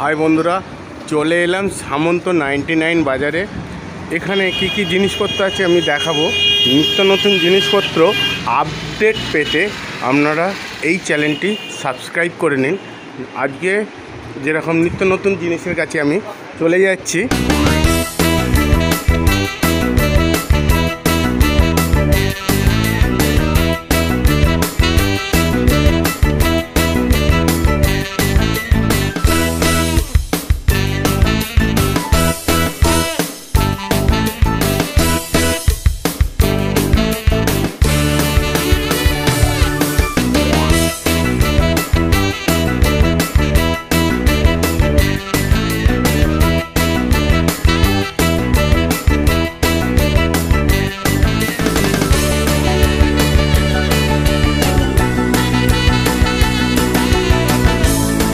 High বন্ধুরা, চলে এলাম সামন্ত 99 বাজারে। এখানে কি কি জিনিসপত্র আছে আমি দেখাবো। নিত্য নতুন জিনিসপত্র আপডেট পেতে আপনারা এই চ্যানেলটি সাবস্ক্রাইব করে নিন। আজকে যেরকম নিত্য নতুন জিনিসের কাছে আমি চলে যাচ্ছি।